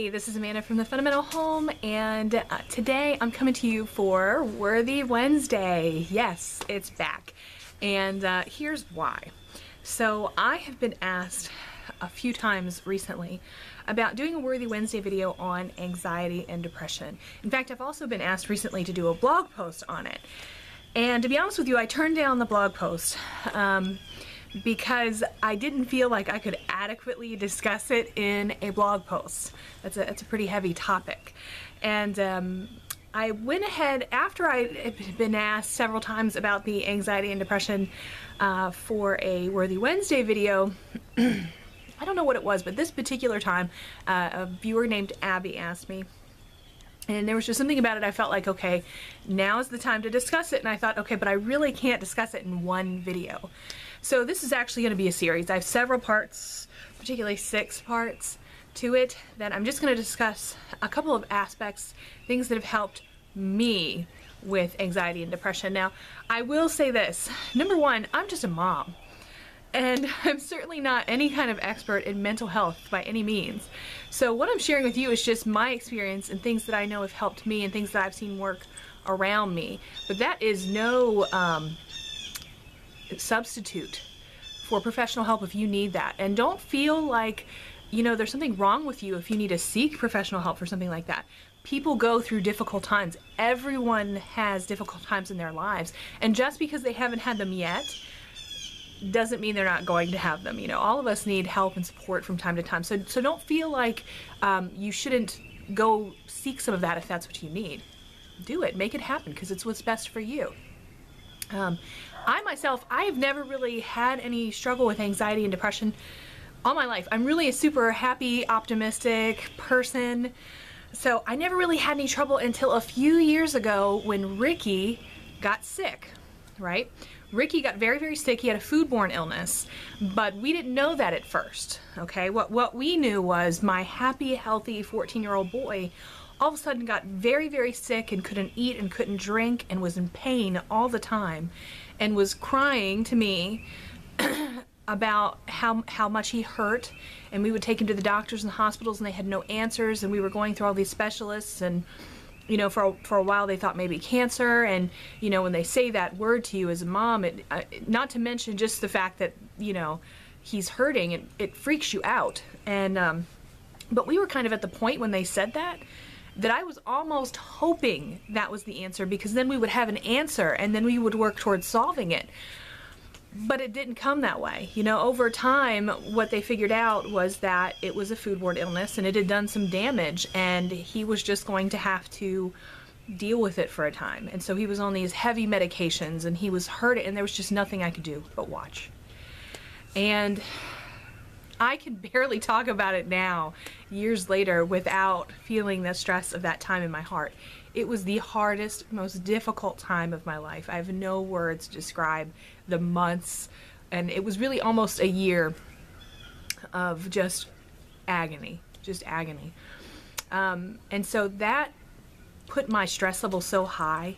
Hey, this is Amanda from The Fundamental Home, and today I'm coming to you for Worthy Wednesday. Yes, it's back, and here's why. So I have been asked a few times recently about doing a Worthy Wednesday video on anxiety and depression. In fact, I've also been asked recently to do a blog post on it. And to be honest with you, I turned down the blog post because I didn't feel like I could adequately discuss it in a blog post. That's a pretty heavy topic. And I went ahead, after I had been asked several times about the anxiety and depression for a Worthy Wednesday video. I don't know what it was, but this particular time, a viewer named Abby asked me, and there was just something about it I felt like, okay, now is the time to discuss it. And I thought, okay, but I really can't discuss it in one video. So this is actually going to be a series. I have several parts, particularly 6 parts to it, that I'm just going to discuss a couple of aspects, things that have helped me with anxiety and depression. Now, I will say this. Number one, I'm just a mom. And I'm certainly not any kind of expert in mental health by any means. So what I'm sharing with you is just my experience and things that I know have helped me and things that I've seen work around me. But that is no substitute for professional help if you need that. And don't feel like, you know, there's something wrong with you if you need to seek professional help for something like that. People go through difficult times. Everyone has difficult times in their lives. And just because they haven't had them yet, doesn't mean they're not going to have them. You know, all of us need help and support from time to time. So don't feel like you shouldn't go seek some of that if that's what you need. Do it. Make it happen because it's what's best for you. I myself, I've never really had any struggle with anxiety and depression all my life. I'm really a super happy, optimistic person. So I never really had any trouble until a few years ago when Ricky got sick, right? Ricky got very, very sick. He had a foodborne illness, but we didn't know that at first, okay? What we knew was my happy, healthy 14-year-old boy all of a sudden got very, very sick and couldn't eat and couldn't drink and was in pain all the time and was crying to me about how much he hurt. And we would take him to the doctors and the hospitals and they had no answers, and we were going through all these specialists, and you know, for a while they thought maybe cancer. And you know, when they say that word to you as a mom, not to mention just the fact that, you know, he's hurting, it freaks you out. And but we were kind of at the point when they said that I was almost hoping that was the answer, because then we would have an answer and then we would work towards solving it. But it didn't come that way. You know, over time, what they figured out was that it was a foodborne illness and it had done some damage, and he was just going to have to deal with it for a time. And so he was on these heavy medications and he was hurt, and there was just nothing I could do but watch. And I can barely talk about it now, years later, without feeling the stress of that time in my heart. It was the hardest, most difficult time of my life. I have no words to describe the months, and it was really almost a year of just agony, and so that put my stress level so high,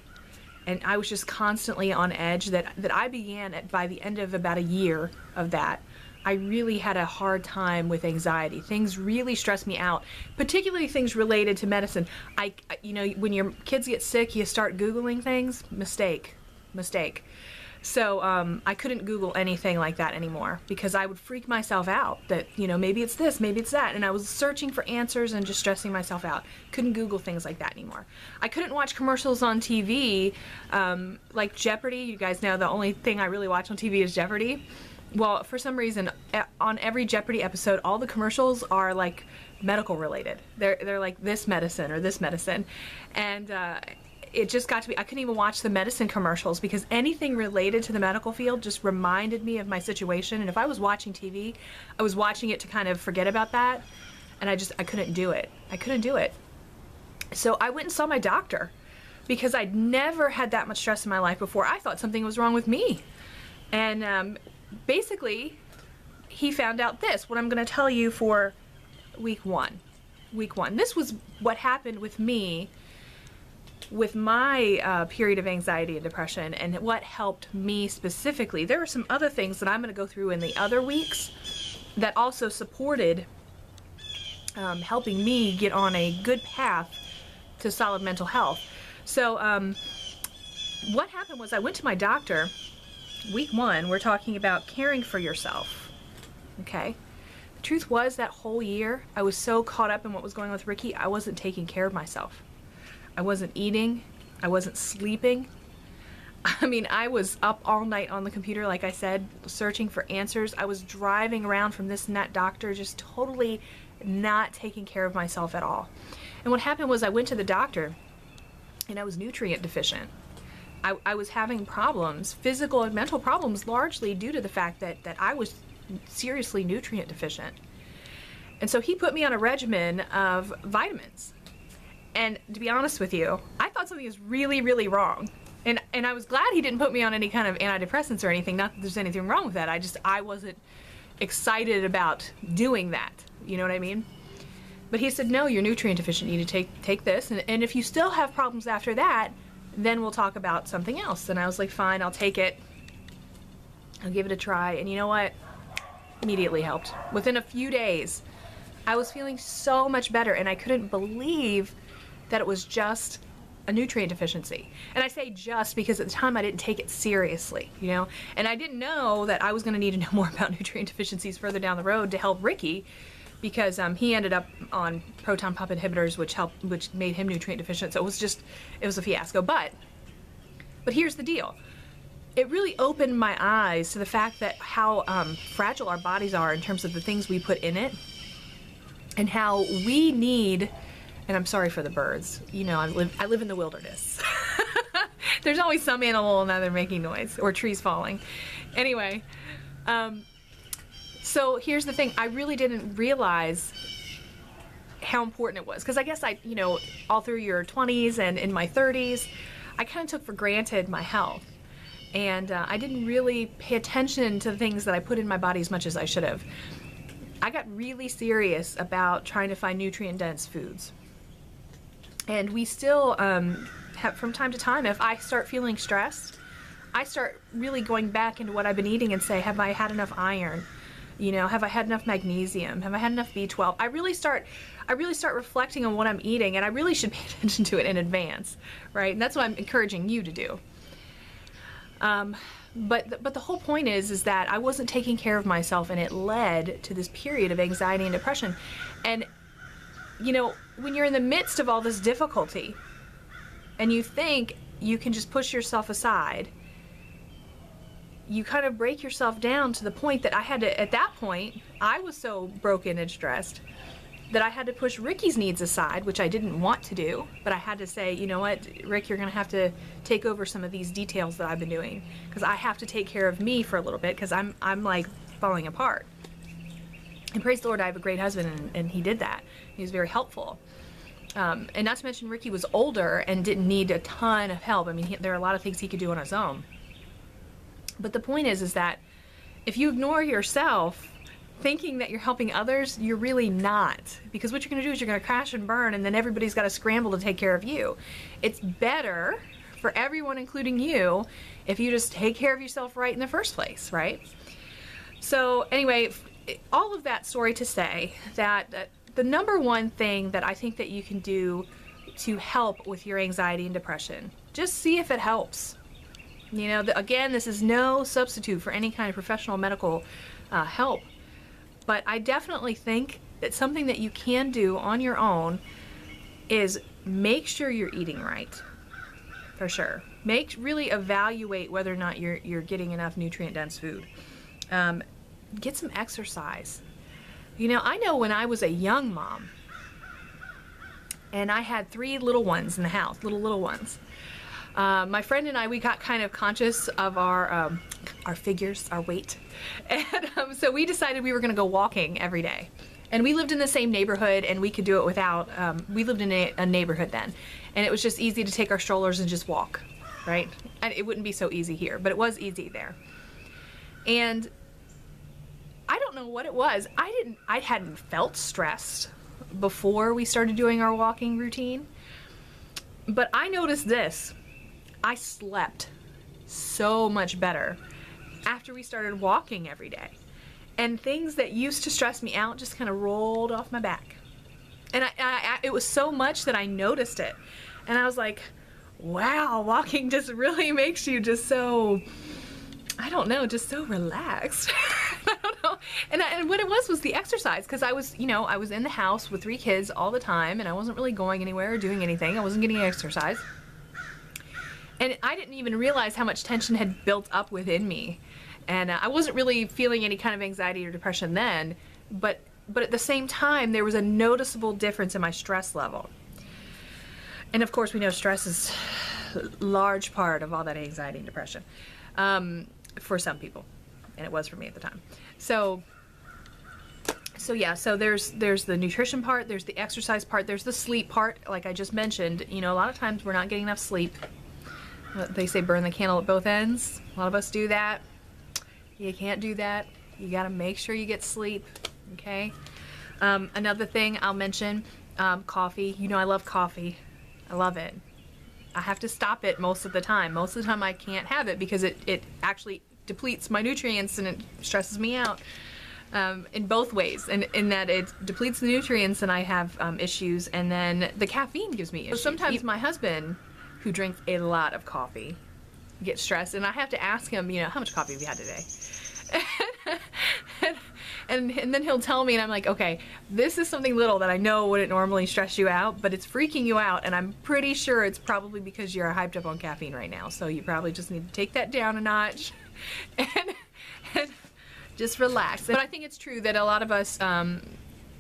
and I was just constantly on edge that I began by the end of about a year of that, I really had a hard time with anxiety. Things really stressed me out, particularly things related to medicine. You know, when your kids get sick, you start Googling things. Mistake. So I couldn't Google anything like that anymore, because I would freak myself out that, you know, maybe it's this, maybe it's that. And I was searching for answers and just stressing myself out. Couldn't Google things like that anymore. I couldn't watch commercials on TV, like Jeopardy. You guys know the only thing I really watch on TV is Jeopardy. Well, for some reason, on every Jeopardy episode, all the commercials are like medical related. They're like this medicine or this medicine. And it just got to be, I couldn't even watch the medicine commercials, because anything related to the medical field just reminded me of my situation. And if I was watching TV, I was watching it to kind of forget about that. And I couldn't do it. I couldn't do it. So I went and saw my doctor, because I'd never had that much stress in my life before. I thought something was wrong with me. And basically, he found out this, what I'm going to tell you for week one. This was what happened with me with my period of anxiety and depression, and what helped me specifically. There are some other things that I'm going to go through in the other weeks that also supported helping me get on a good path to solid mental health. So what happened was I went to my doctor. Week 1, we're talking about caring for yourself. Okay? The truth was, that whole year, I was so caught up in what was going on with Ricky, I wasn't taking care of myself. I wasn't eating. I wasn't sleeping. I mean, I was up all night on the computer, like I said, searching for answers. I was driving around from this and that doctor, just totally not taking care of myself at all. And what happened was I went to the doctor, and I was nutrient deficient. I was having problems, physical and mental problems, largely due to the fact that I was seriously nutrient deficient. And so he put me on a regimen of vitamins. And to be honest with you, I thought something was really, really wrong. And I was glad he didn't put me on any kind of antidepressants or anything. Not that there's anything wrong with that. I wasn't excited about doing that. You know what I mean? But he said, no, you're nutrient deficient. You need to take this. And if you still have problems after that, then we'll talk about something else. And I was like, fine, I'll take it. I'll give it a try. And you know what? Immediately helped. Within a few days, I was feeling so much better, and I couldn't believe that it was just a nutrient deficiency. And I say just because at the time I didn't take it seriously, you know? And I didn't know that I was gonna need to know more about nutrient deficiencies further down the road to help Ricky, because he ended up on proton pump inhibitors, which made him nutrient deficient. So it was a fiasco. But here's the deal. It really opened my eyes to the fact that how fragile our bodies are in terms of the things we put in it, and how we need, and I'm sorry for the birds, you know, I live in the wilderness. There's always some animal or another making noise, or trees falling. Anyway, so here's the thing, I really didn't realize how important it was, because I guess you know, all through your 20s and in my 30s, I kind of took for granted my health. And I didn't really pay attention to the things that I put in my body as much as I should have. I got really serious about trying to find nutrient-dense foods. And we still have, from time to time, if I start feeling stressed, I start really going back into what I've been eating and say, have I had enough iron? You know, have I had enough magnesium? Have I had enough B12? I really start reflecting on what I'm eating, and I really should pay attention to it in advance, right? And that's what I'm encouraging you to do. But the whole point is that I wasn't taking care of myself, and it led to this period of anxiety and depression. And, you know, when you're in the midst of all this difficulty, and you think you can just push yourself aside, you kind of break yourself down to the point that I had to, at that point, I was so broken and stressed that I had to push Ricky's needs aside, which I didn't want to do, but I had to say, you know what, Rick, you're gonna have to take over some of these details that I've been doing, because I have to take care of me for a little bit, because I'm like falling apart. And praise the Lord, I have a great husband, and he did that. He was very helpful. And not to mention Ricky was older and didn't need a ton of help. I mean, there are a lot of things he could do on his own. But the point is that if you ignore yourself, thinking that you're helping others, you're really not. Because what you're going to do is you're going to crash and burn, and then everybody's got to scramble to take care of you. It's better for everyone, including you, if you just take care of yourself right in the first place, right? So anyway, all of that story to say that the number one thing that I think that you can do to help with your anxiety and depression, just see if it helps. You know, again, this is no substitute for any kind of professional medical help. But I definitely think that something that you can do on your own is make sure you're eating right, for sure. Really evaluate whether or not you're getting enough nutrient-dense food. Get some exercise. You know, I know when I was a young mom, and I had 3 little ones in the house, little ones. My friend and I, we got kind of conscious of our figures, our weight. And so we decided we were going to go walking every day. And we lived in the same neighborhood, and we could do it without, we lived in a neighborhood then. And it was just easy to take our strollers and just walk, right? And it wouldn't be so easy here, but it was easy there. And I don't know what it was. I hadn't felt stressed before we started doing our walking routine. But I noticed this. I slept so much better after we started walking every day. And things that used to stress me out just kind of rolled off my back. And it was so much that I noticed it. And I was like, wow, walking just really makes you just so, I don't know, just so relaxed. I don't know. And what it was the exercise, because I was, you know, I was in the house with 3 kids all the time, and I wasn't really going anywhere or doing anything. I wasn't getting exercise. And I didn't even realize how much tension had built up within me. And I wasn't really feeling any kind of anxiety or depression then, but at the same time, there was a noticeable difference in my stress level. And of course, we know stress is a large part of all that anxiety and depression for some people, and it was for me at the time. So yeah, so there's the nutrition part, there's the exercise part, there's the sleep part. Like I just mentioned, you know, a lot of times we're not getting enough sleep. They say burn the candle at both ends. A lot of us do that. You can't do that. You got to make sure you get sleep. Okay. Another thing I'll mention, coffee. You know, I love coffee. I love it. I have to stop it most of the time. Most of the time I can't have it because it actually depletes my nutrients and it stresses me out in both ways. And in that it depletes the nutrients and I have issues, and then the caffeine gives me issues. So sometimes my husband, who drinks a lot of coffee, gets stressed, and I have to ask him, you know, how much coffee have you had today? and then he'll tell me, and I'm like, okay, this is something little that I know wouldn't normally stress you out, but it's freaking you out, and I'm pretty sure it's probably because you're hyped up on caffeine right now, so you probably just need to take that down a notch and just relax. But I think it's true that a lot of us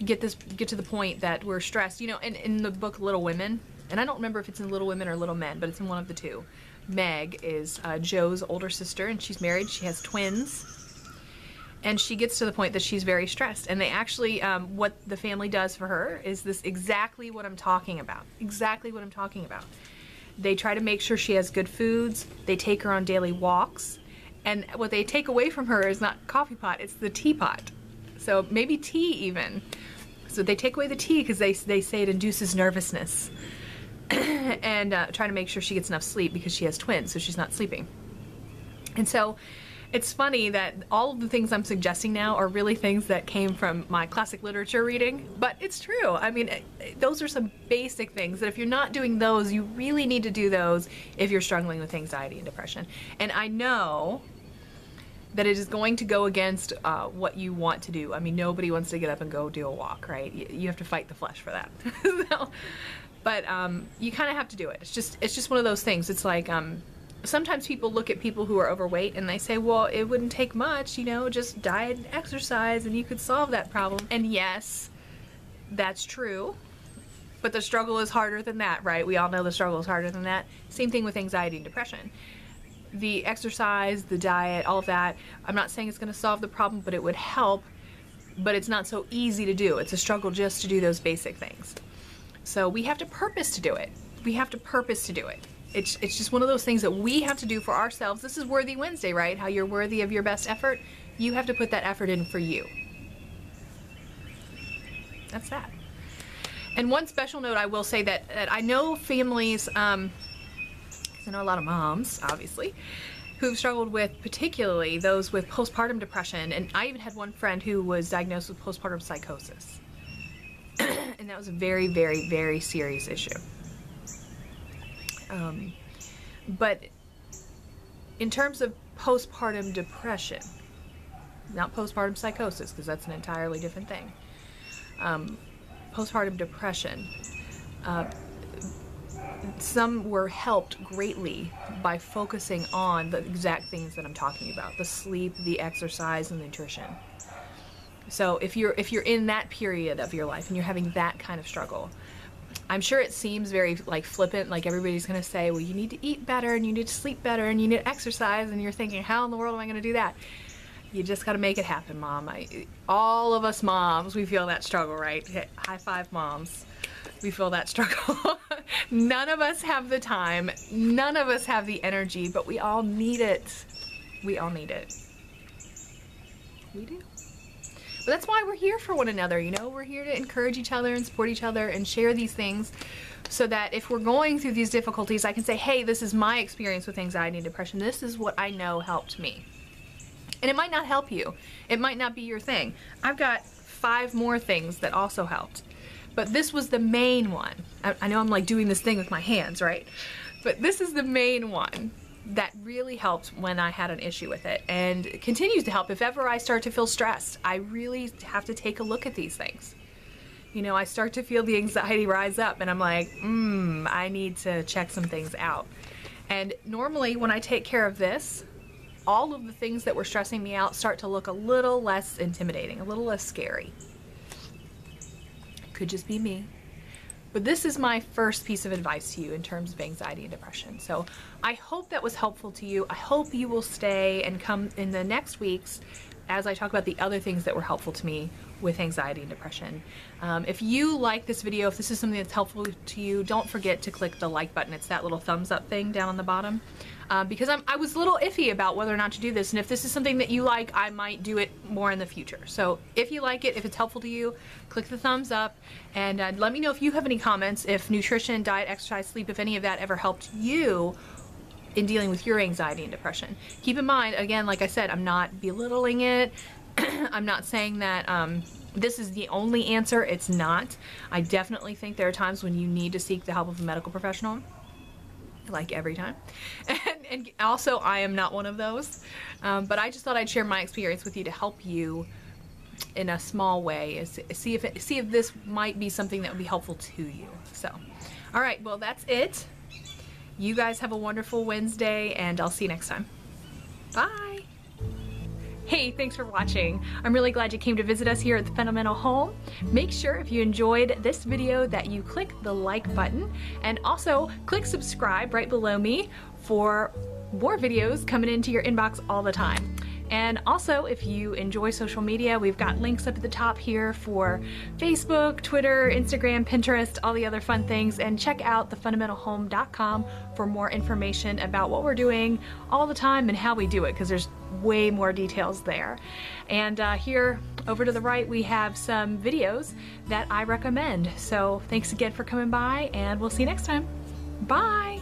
get to the point that we're stressed. You know, in the book Little Women, and I don't remember if it's in Little Women or Little Men, but it's in one of the two. Meg is Joe's older sister, and she's married. She has twins. And she gets to the point that she's very stressed. And they actually, what the family does for her is this exactly what I'm talking about. Exactly what I'm talking about. They try to make sure she has good foods. They take her on daily walks. And what they take away from her is not coffee pot, it's the teapot. So maybe tea even. So they take away the tea because they say it induces nervousness. And try to make sure she gets enough sleep because she has twins, so she's not sleeping. And so it's funny that all of the things I'm suggesting now are really things that came from my classic literature reading, but it's true. I mean, those are some basic things that if you're not doing those, you really need to do those if you're struggling with anxiety and depression. And I know that it is going to go against what you want to do. I mean, nobody wants to get up and go do a walk, right? You have to fight the flesh for that. But you kind of have to do it. It's just one of those things. It's like, sometimes people look at people who are overweight and they say, well, it wouldn't take much, you know, just diet and exercise and you could solve that problem. And yes, that's true, but the struggle is harder than that, right? We all know the struggle is harder than that. Same thing with anxiety and depression. The exercise, the diet, all of that, I'm not saying it's going to solve the problem, but it would help, but it's not so easy to do. It's a struggle just to do those basic things. So we have to purpose to do it. We have to purpose to do it. It's just one of those things that we have to do for ourselves. This is Worthy Wednesday, right? How you're worthy of your best effort. You have to put that effort in for you. That's that. And one special note I will say that I know families, because I know a lot of moms, obviously, who've struggled with, particularly those with postpartum depression. And I even had one friend who was diagnosed with postpartum psychosis. And that was a very, very, very serious issue. But in terms of postpartum depression, not postpartum psychosis, because that's an entirely different thing. Postpartum depression, some were helped greatly by focusing on the exact things that I'm talking about: the sleep, the exercise, and the nutrition. So if you're in that period of your life and you're having that kind of struggle, I'm sure it seems very like flippant, like everybody's gonna say, well, you need to eat better and you need to sleep better and you need to exercise, and you're thinking, how in the world am I gonna do that? You just gotta make it happen, Mom. All of us moms, we feel that struggle, right? High five, moms. We feel that struggle. None of us have the time, none of us have the energy, but we all need it. We all need it. We do. But that's why we're here for one another, you know? We're here to encourage each other and support each other and share these things so that if we're going through these difficulties, I can say, hey, this is my experience with anxiety and depression. This is what I know helped me. And it might not help you. It might not be your thing. I've got 5 more things that also helped. but this was the main one. I know I'm like doing this thing with my hands, right? But this is the main one that really helped when I had an issue with it, and it continues to help if ever I start to feel stressed. I really have to take a look at these things. You know, I start to feel the anxiety rise up and I'm like, I need to check some things out. And normally when I take care of this, all of the things that were stressing me out start to look a little less intimidating, a little less scary. Could just be me. But this is my first piece of advice to you in terms of anxiety and depression. So I hope that was helpful to you. I hope you will stay and come in the next weeks as I talk about the other things that were helpful to me with anxiety and depression. If you like this video, if this is something that's helpful to you, don't forget to click the like button. It's that little thumbs up thing down on the bottom. Because I was a little iffy about whether or not to do this, and if this is something that you like, I might do it more in the future. So if you like it, if it's helpful to you, click the thumbs up, and let me know if you have any comments, if nutrition, diet, exercise, sleep, if any of that ever helped you in dealing with your anxiety and depression. Keep in mind, again, like I said, I'm not belittling it. I'm not saying that this is the only answer. It's not. I definitely think there are times when you need to seek the help of a medical professional. Like every time. And also I am not one of those, but I just thought I'd share my experience with you to help you in a small way, see if this might be something that would be helpful to you. So all right, well, that's it. You guys have a wonderful Wednesday, and I'll see you next time. Bye. Hey, thanks for watching. I'm really glad you came to visit us here at the Fundamental Home. Make sure if you enjoyed this video that you click the like button, and also click subscribe right below me for more videos coming into your inbox all the time. And also, if you enjoy social media, we've got links up at the top here for Facebook, Twitter, Instagram, Pinterest, all the other fun things. And check out thefundamentalhome.com for more information about what we're doing all the time and how we do it, because there's way more details there. And here over to the right, we have some videos that I recommend. So thanks again for coming by, and we'll see you next time. Bye.